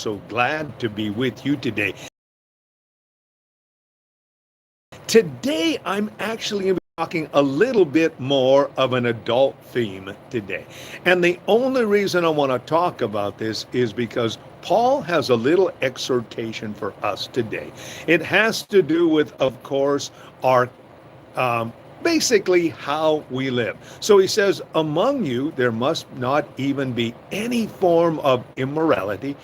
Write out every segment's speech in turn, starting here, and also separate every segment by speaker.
Speaker 1: so glad to be with you today. Today, I'm actually going to be talking a little bit more of an adult theme today. And the only reason I want to talk about this is because Paul has a little exhortation for us today. It has to do with, of course, our um, basically how we live. So he says, among you, there must not even be any form of immorality,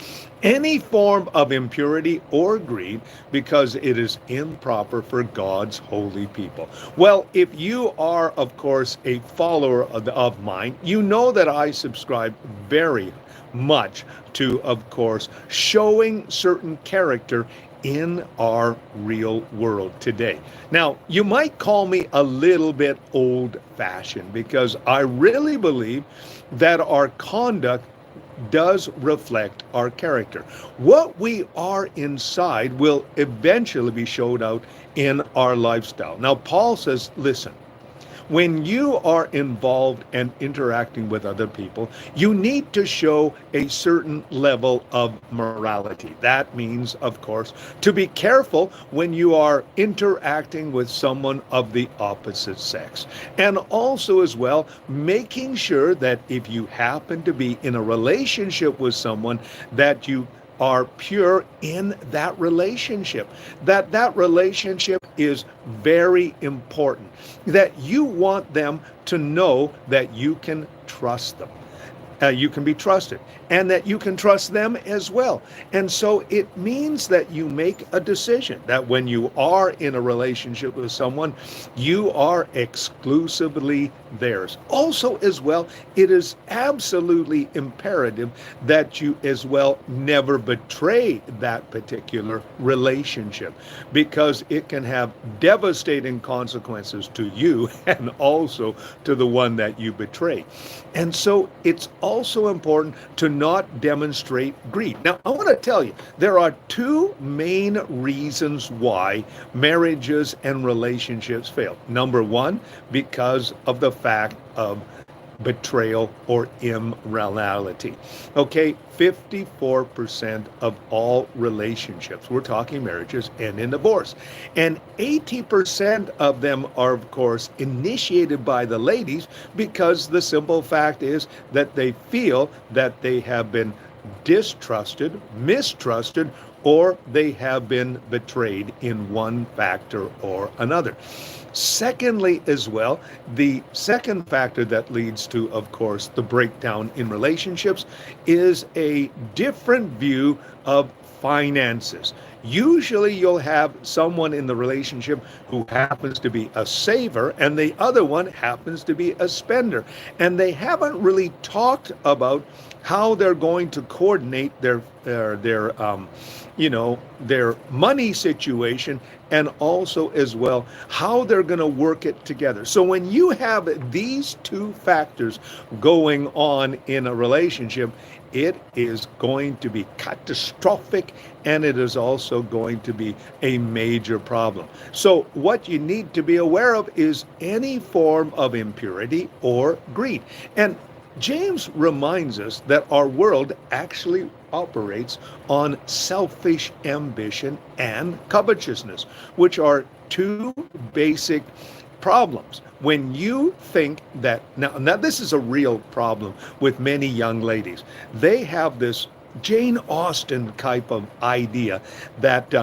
Speaker 1: any form of impurity or greed, because it is improper for God's holy people. Well, if you are, of course, a follower of mine, you know that I subscribe very much to, of course, showing certain character in our real world today. Now, you might call me a little bit old fashioned because I really believe that our conduct does reflect our character. What we are inside will eventually be showed out in our lifestyle. Now, Paul says, listen, when you are involved and interacting with other people, you need to show a certain level of morality. That means, of course, to be careful when you are interacting with someone of the opposite sex. And also, as well, making sure that if you happen to be in a relationship with someone, that you are pure in that relationship, that relationship is very important, that you want them to know that you can trust them. You can be trusted, and that you can trust them as well. And so it means that you make a decision that when you are in a relationship with someone, you are exclusively theirs. Also, as well, it is absolutely imperative that you as well never betray that particular relationship, because it can have devastating consequences to you and also to the one that you betray. And so it's also important to not demonstrate greed. Now, I want to tell you, there are two main reasons why marriages and relationships fail. Number one, because of the fact of betrayal or immorality. Okay, 54% of all relationships, we're talking marriages, end in divorce. And 80% of them are, of course, initiated by the ladies, because the simple fact is that they feel that they have been distrusted, mistrusted, or they have been betrayed in one factor or another. Secondly, as well, the second factor that leads to, of course, the breakdown in relationships is a different view of finances. Usually you'll have someone in the relationship who happens to be a saver and the other one happens to be a spender. And they haven't really talked about how they're going to coordinate their their money situation, and also as well how they're going to work it together. So when you have these two factors going on in a relationship, it is going to be catastrophic, and it is also going to be a major problem. So what you need to be aware of is any form of impurity or greed. And James reminds us that our world actually operates on selfish ambition and covetousness, which are two basic problems. When you think that, now this is a real problem with many young ladies. They have this Jane Austen type of idea that,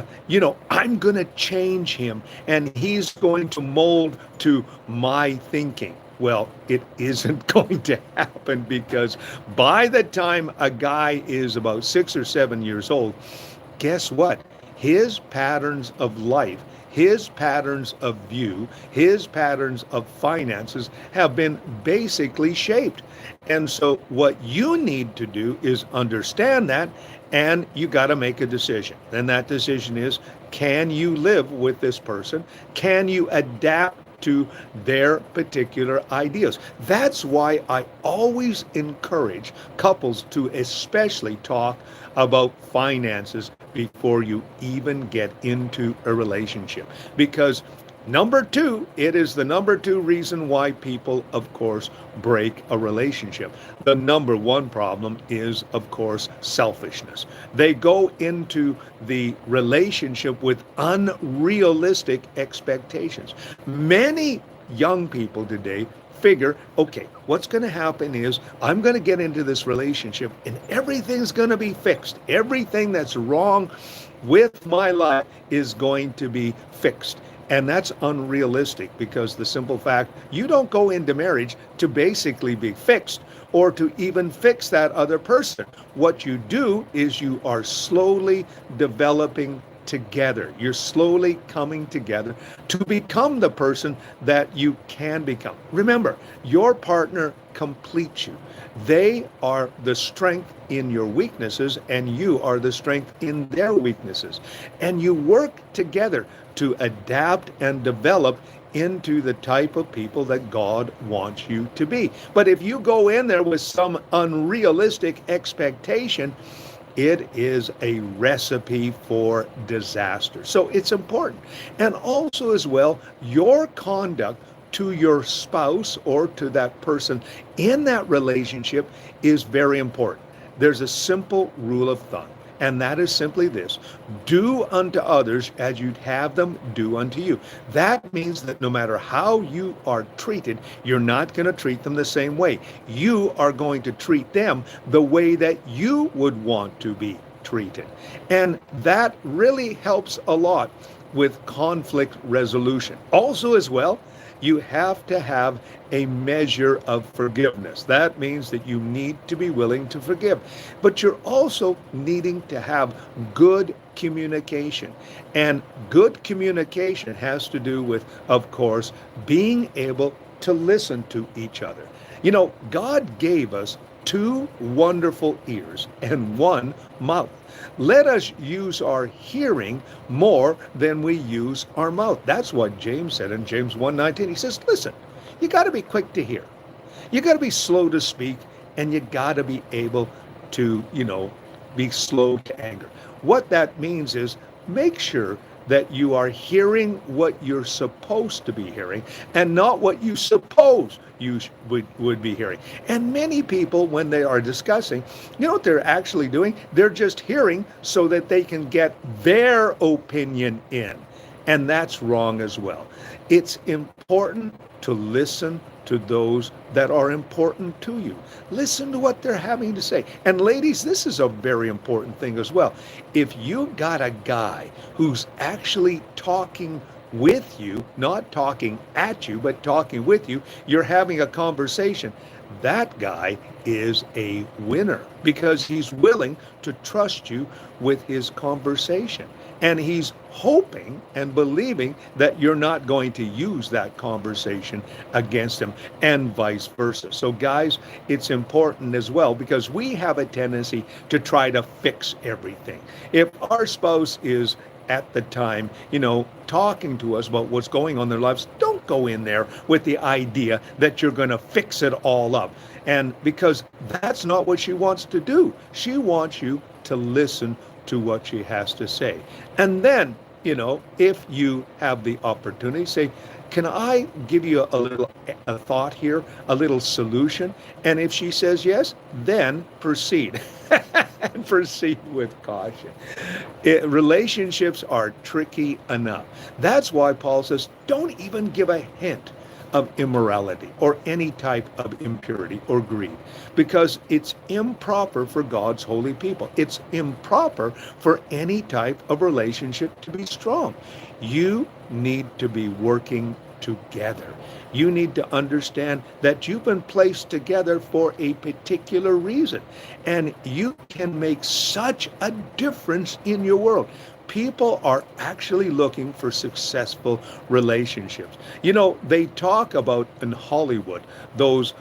Speaker 1: I'm going to change him and he's going to mold to my thinking. Well, it isn't going to happen, because by the time a guy is about 6 or 7 years old, guess what? His patterns of life, his patterns of view, his patterns of finances have been basically shaped. And so what you need to do is understand that, and you got to make a decision. And that decision is, can you live with this person? Can you adapt to their particular ideas? That's why I always encourage couples to especially talk about finances before you even get into a relationship, because Number two, it is the number two reason why people, of course, break a relationship. The number one problem is, of course, selfishness. They go into the relationship with unrealistic expectations. Many young people today figure, okay, what's going to happen is I'm going to get into this relationship and everything's going to be fixed. Everything that's wrong with my life is going to be fixed. And that's unrealistic because the simple fact, you don't go into marriage to basically be fixed or to even fix that other person. What you do is you are slowly developing together. You're slowly coming together to become the person that you can become. Remember, your partner completes you. They are the strength in your weaknesses, and you are the strength in their weaknesses. And you work together to adapt and develop into the type of people that God wants you to be. But if you go in there with some unrealistic expectation, it is a recipe for disaster. So it's important. And also, as well, your conduct to your spouse or to that person in that relationship is very important. There's a simple rule of thumb, and that is simply this: do unto others as you'd have them do unto you. That means that no matter how you are treated, you're not going to treat them the same way. You are going to treat them the way that you would want to be treated. And that really helps a lot with conflict resolution. Also, as well, you have to have a measure of forgiveness. That means that you need to be willing to forgive. But you're also needing to have good communication. And good communication has to do with, of course, being able to listen to each other. You know, God gave us two wonderful ears and one mouth. Let us use our hearing more than we use our mouth. That's what James said in James 1:19. He says, listen, you got to be quick to hear. You got to be slow to speak, and you got to be able to, be slow to anger. What that means is make sure that you are hearing what you're supposed to be hearing and not what you suppose you would be hearing. And many people, when they are discussing, you know what they're actually doing? They're just hearing so that they can get their opinion in. And that's wrong as well. It's important to listen to those that are important to you. Listen to what they're having to say. And ladies, this is a very important thing as well. If you got a guy who's actually talking with you, not talking at you, but talking with you, you're having a conversation, that guy is a winner because he's willing to trust you with his conversation. And he's hoping and believing that you're not going to use that conversation against him, and vice versa. So guys, it's important as well because we have a tendency to try to fix everything. If our spouse is at the time, talking to us about what's going on in their lives, don't go in there with the idea that you're going to fix it all up. And because that's not what she wants to do. She wants you to listen to what she has to say. And then, if you have the opportunity, say, can I give you a thought here, a little solution? And if she says yes, then proceed. And proceed with caution. Relationships are tricky enough. That's why Paul says, don't even give a hint of immorality or any type of impurity or greed, because it's improper for God's holy people. It's improper for any type of relationship to be strong. You need to be working together. You need to understand that you've been placed together for a particular reason, and you can make such a difference in your world. People are actually looking for successful relationships. They talk about in Hollywood those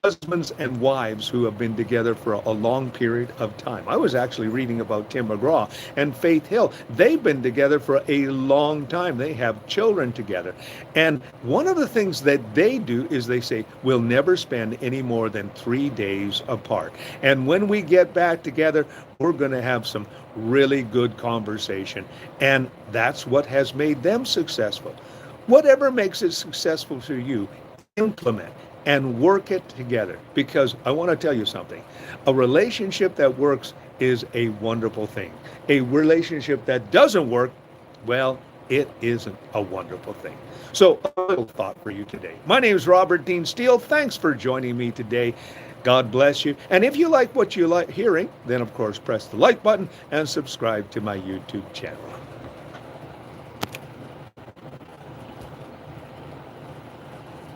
Speaker 1: husbands and wives who have been together for a long period of time. I was actually reading about Tim McGraw and Faith Hill. They've been together for a long time. They have children together. And one of the things that they do is they say, we'll never spend any more than 3 days apart. And when we get back together, we're going to have some really good conversation. And that's what has made them successful. Whatever makes it successful for you, implement and work it together. Because I want to tell you something. A relationship that works is a wonderful thing. A relationship that doesn't work, well, it isn't a wonderful thing. So a little thought for you today. My name is Robert Dean Steele. Thanks for joining me today. God bless you. And if you like what you like hearing, then of course press the like button and subscribe to my YouTube channel.